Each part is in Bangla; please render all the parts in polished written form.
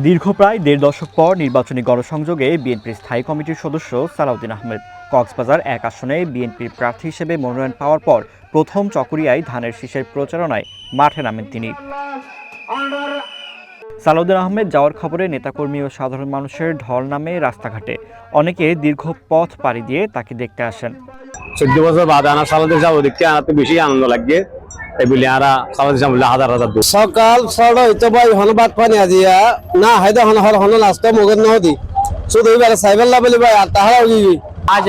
দীর্ঘ প্রায় দেড় দশক পর নির্বাচনী গণসংযোগে বিএনপির স্থায়ী কমিটির সদস্য সালাউদ্দিন আহমেদ কক্সবাজার ১ আসনে বিএনপির প্রার্থী হিসেবে মনোনয়ন পাওয়ার পর প্রথম চকরিয়ায় ধানের শীষের প্রচারণায় মাঠে নামেন তিনি। সালাউদ্দিন আহমেদ যাওয়ার খবরে নেতাকর্মী ও সাধারণ মানুষের ঢল নামে রাস্তাঘাটে। অনেকে দীর্ঘ পথ পাড়ি দিয়ে তাকে দেখতে আসেন। 14 বছর বাদে আনা সালাউদ্দিন সাহেব দেখতে আনাতে বেশি আনন্দ লাগে। সকাল ছড় হইতো ভাই হনবাদ পানি আজিয়া না হাইদা হন হল হন লাস্ট মগন নহদি শুধু এবারে সাইবেল লাভলি ভাই আর তাহারা গি আজ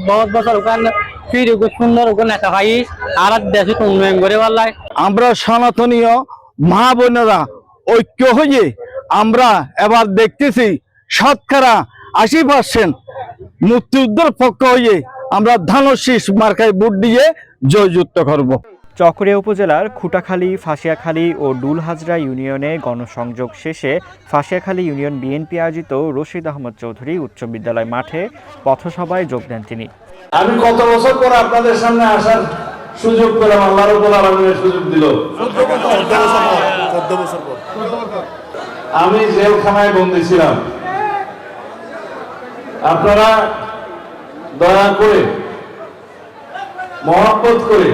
বহুত বছর ওখানে ফির সুন্দর ওখানে নেতা ভাই আর দেশে উন্নয়ন করে পারলাই। আমরা সনাতনীয় মা বোনেরা ঐক্য হয়ে আমরা এবার দেখতেছি শতকরা 80% মুক্তিযুদ্ধের পক্ষ হয়ে আমরা ধানশীষ মার্কায় ভোট দিয়ে জয়যুক্ত করব। চকরিয়া উপজেলার খুটাখালী, ফাঁসিয়াখালী ও ডুলহাজরা ইউনিয়নে গণসংযোগ শেষে ফাঁসিয়াখালী ইউনিয়ন বিএনপি আয়োজিত রশিদ আহমদ চৌধুরী উচ্চ বিদ্যালয় মাঠে পথসভায় যোগ দেন তিনি। আমি কত বছর পর আপনাদের সামনে আসার সুযোগ পেলাম, আল্লাহ রাব্বুল আলামিনের সুযোগ দিল। আমি জেলখানায় বন্দী ছিলাম। আপনারা দয়া করে মহব্বত করে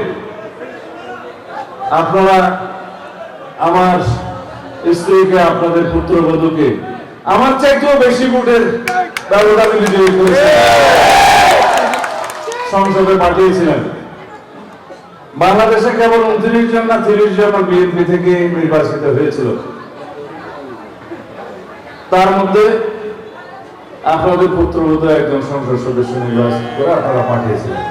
আপনারা আমার স্ত্রীকে, আপনাদের পুত্রবধূকে আমার চাইতেও বেশি ভোটের ব্যবধান বিজয়ী করেছেন, সংসদে পাঠিয়েছিলেন। বাংলাদেশে কেবল 29 জন না 30 জন বিএনপি থেকে নির্বাচিত হয়েছিল, তার মধ্যে আপনাদের পুত্রবধূ একজন সংসদ সদস্য নির্বাচিত করে আপনারা পাঠিয়েছিলেন।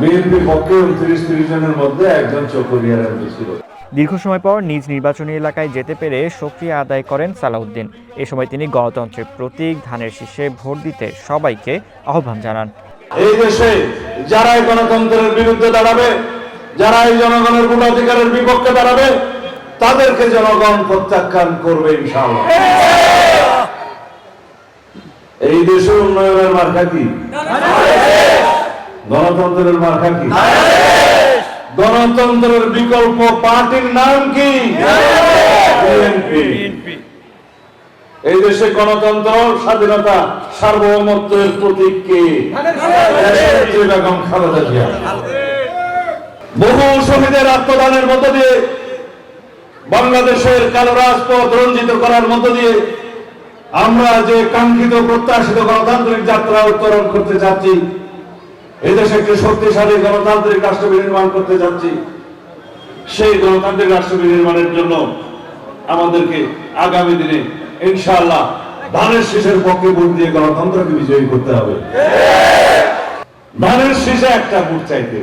বিএনপির পক্ষে 29-30 জনের মধ্যে একজন চকরিয়ার এমপি ছিল। দীর্ঘ সময় পর নিজ নির্বাচনী এলাকায় যেতে পেরে শুকরিয়া আদায় করেন সালাউদ্দিন। এ সময় তিনি গণতন্ত্রের প্রতীক ধানের শীষে ভোট দিতে সবাইকে আহ্বান জানান। এই দেশে যারা গণতন্ত্রের বিরুদ্ধে দাঁড়াবে, যারা এই জনগণের ভোটাধিকারের বিপক্ষে দাঁড়াবে, তাদেরকে জনগণ প্রত্যাখ্যান করবে ইনশাআল্লাহ। এই দেশে উন্নয়নের মার্কা কি? গণতন্ত্রের মার্কা কি? গণতন্ত্রের বিকল্প পার্টির নাম কি? বিএনপি। এই দেশে গণতন্ত্র, স্বাধীনতা, সার্বভৌমত্বের প্রতীক কে? বেগম খালেদা জিয়া। বহু শহীদের আত্মদানের মধ্য দিয়ে বাংলাদেশের কালো রাজপথ রঞ্জিত করার মধ্য দিয়ে আমরা যে কাঙ্ক্ষিত প্রত্যাশিত গণতান্ত্রিক যাত্রা উত্তরণ করতে যাচ্ছি, এদেশে একটি শক্তিশালী গণতান্ত্রিক রাষ্ট্র বিনির্মাণ করতে যাচ্ছি। সেই গণতান্ত্রিক রাষ্ট্র বিনির্মাণের জন্য আমাদেরকে আগামী দিনে ইনশাআল্লাহ ধানের শীষের পক্ষে ভোট দিয়ে গণতন্ত্রকে বিজয়ী করতে হবে। ধানের শীষে একটা ভোট চাইতে।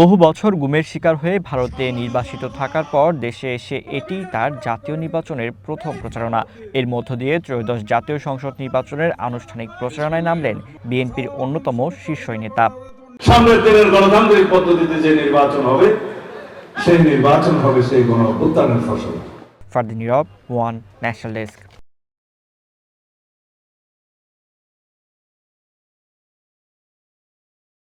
বহু বছর গুমের শিকার হয়ে ভারতে নির্বাসিত থাকার পর দেশে এসে এটি তার জাতীয় নির্বাচনের প্রথম প্রচারণা। এর মধ্য দিয়ে ত্রয়োদশ জাতীয় সংসদ নির্বাচনের আনুষ্ঠানিক প্রচারণায় নামলেন বিএনপির অন্যতম শীর্ষ নেতা। সামনের দিনের গণতান্ত্রিক পদ্ধতিতে যে নির্বাচন হবে, সেই নির্বাচন হবে সেই গণ অভ্যুত্থানের ফসল। ফারদিন নীরব, ওয়ান ন্যাশনাল ডেস্ক।